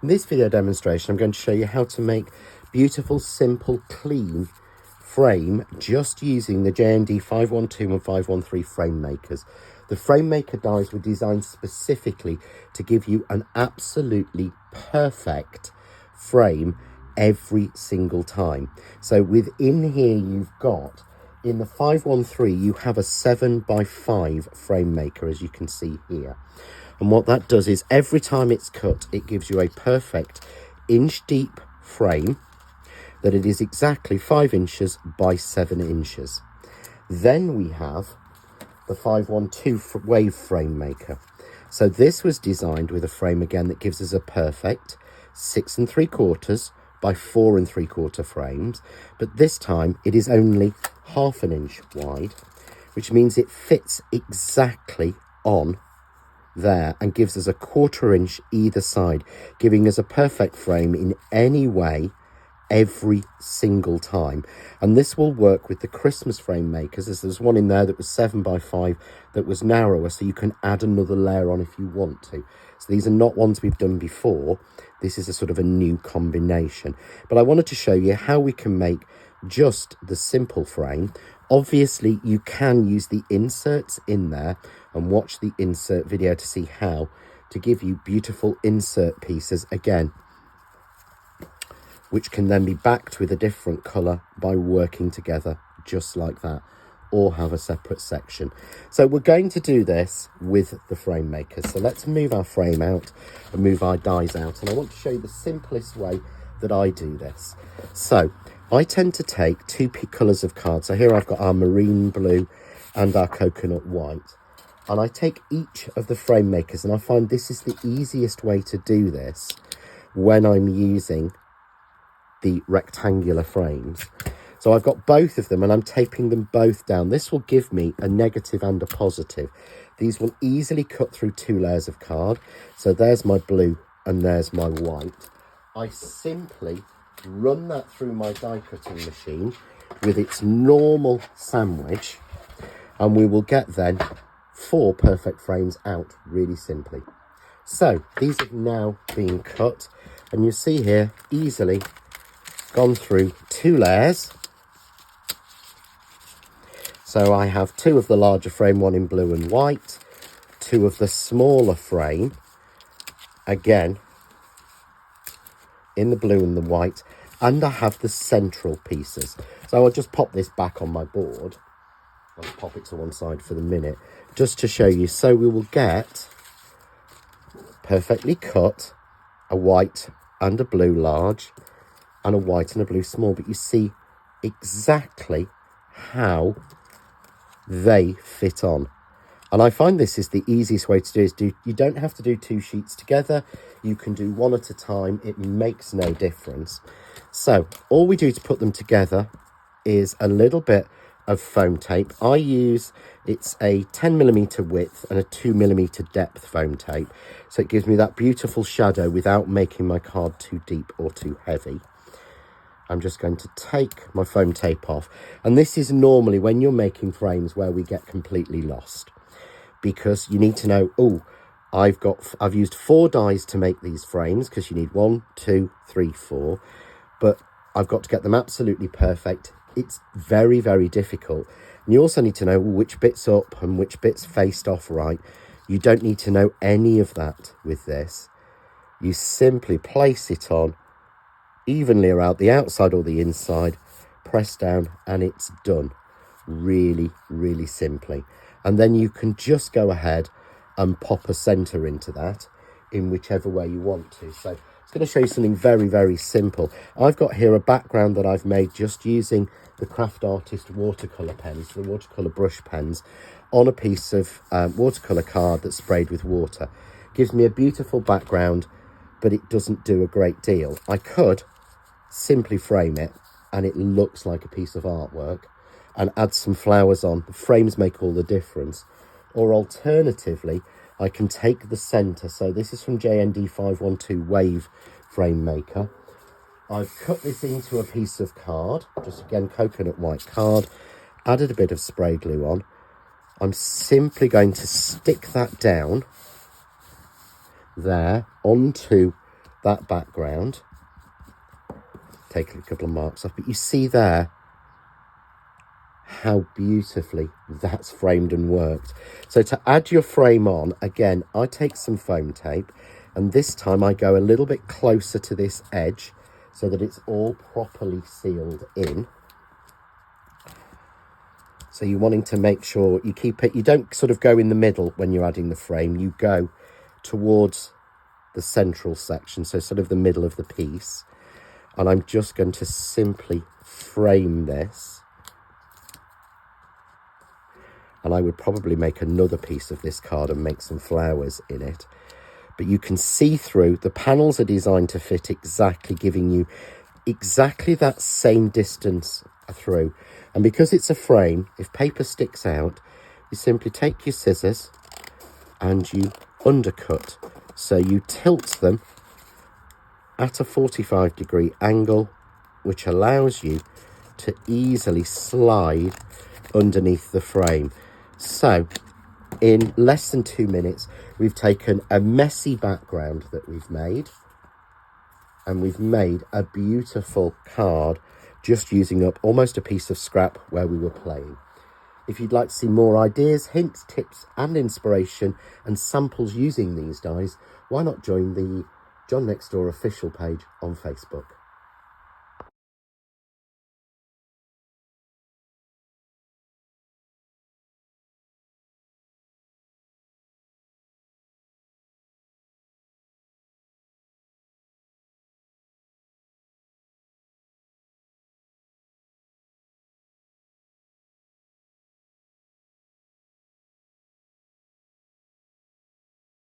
In this video demonstration, I'm going to show you how to make beautiful, simple, clean frame just using the JND512 and 513 frame makers. The FrameMaker dies were designed specifically to give you an absolutely perfect frame every single time. So within here you've got, in the 513 you have a 7x5 frame maker, as you can see here. And what that does is every time it's cut, it gives you a perfect inch deep frame that it is exactly 5 inches by 7 inches. Then we have the 512 wave frame maker. So this was designed with a frame again that gives us a perfect 6 3/4 by 4 3/4 frames, but this time it is only 1/2 inch wide, which means it fits exactly on there and gives us a 1/4 inch either side, giving us a perfect frame in any way every single time. And this will work with the Christmas frame makers, as there's one in there that was 7x5 that was narrower, so you can add another layer on if you want to. So these are not ones we've done before. This is a sort of a new combination, but I wanted to show you how we can make just the simple frame. Obviously you can use the inserts in there and watch the insert video to see how to give you beautiful insert pieces again, which can then be backed with a different colour by working together just like that, or have a separate section. So we're going to do this with the frame maker. So let's move our frame out and move our dies out, and I want to show you the simplest way that I do this. So I tend to take two colours of card. So here I've got our marine blue and our coconut white, and I take each of the frame makers, and I find this is the easiest way to do this when I'm using the rectangular frames. So I've got both of them and I'm taping them both down. This will give me a negative and a positive. These will easily cut through 2 layers of card. So there's my blue and there's my white. I simply run that through my die cutting machine with its normal sandwich, and we will get then 4 perfect frames out really simply. So these have now been cut, and you see here easily gone through 2 layers. So I have 2 of the larger frame, one in blue and white, 2 of the smaller frame, again in the blue and the white, and I have the central pieces. So I'll just pop this back on my board. I'll pop it to one side for the minute, just to show you. So we will get perfectly cut a white and a blue large, and a white and a blue small, but you see exactly how they fit on. And I find this is the easiest way to do. You don't have to do 2 sheets together. You can do 1 at a time. It makes no difference. So all we do to put them together is a little bit of foam tape. I use, it's a 10mm width and a 2mm depth foam tape. So it gives me that beautiful shadow without making my card too deep or too heavy. I'm just going to take my foam tape off. And this is normally when you're making frames where we get completely lost, because you need to know, oh, I've used 4 dies to make these frames, because you need 1, 2, 3, 4, but I've got to get them absolutely perfect. It's very, very difficult. And you also need to know which bit's up and which bit's faced off right. You don't need to know any of that with this. You simply place it on evenly around the outside or the inside, press down, and it's done. Really, really simply. And then you can just go ahead and pop a center into that in whichever way you want to. So it's going to show you something very, very simple. I've got here a background that I've made just using the Craft Artist watercolor pens, the watercolor brush pens, on a piece of watercolor card that's sprayed with water. Gives me a beautiful background, but it doesn't do a great deal. I could simply frame it and it looks like a piece of artwork, and add some flowers on. The frames make all the difference. Or alternatively, I can take the center. So this is from JND512 wave frame maker. I've cut this into a piece of card, just again coconut white card, added a bit of spray glue on. I'm simply going to stick that down there onto that background. Take a couple of marks off, but you see there how beautifully that's framed and worked. So to add your frame on, again, I take some foam tape, and this time I go a little bit closer to this edge so that it's all properly sealed in. So you're wanting to make sure you keep it, you don't sort of go in the middle when you're adding the frame, you go towards the central section, so sort of the middle of the piece. And I'm just going to simply frame this. And I would probably make another piece of this card and make some flowers in it. But you can see through, the panels are designed to fit exactly, giving you exactly that same distance through. And because it's a frame, if paper sticks out, you simply take your scissors and you undercut. So you tilt them at a 45-degree angle, which allows you to easily slide underneath the frame. So in less than 2 minutes, we've taken a messy background that we've made, and we've made a beautiful card just using up almost a piece of scrap where we were playing. If you'd like to see more ideas, hints, tips and inspiration and samples using these dies, why not join the John Next Door official page on Facebook.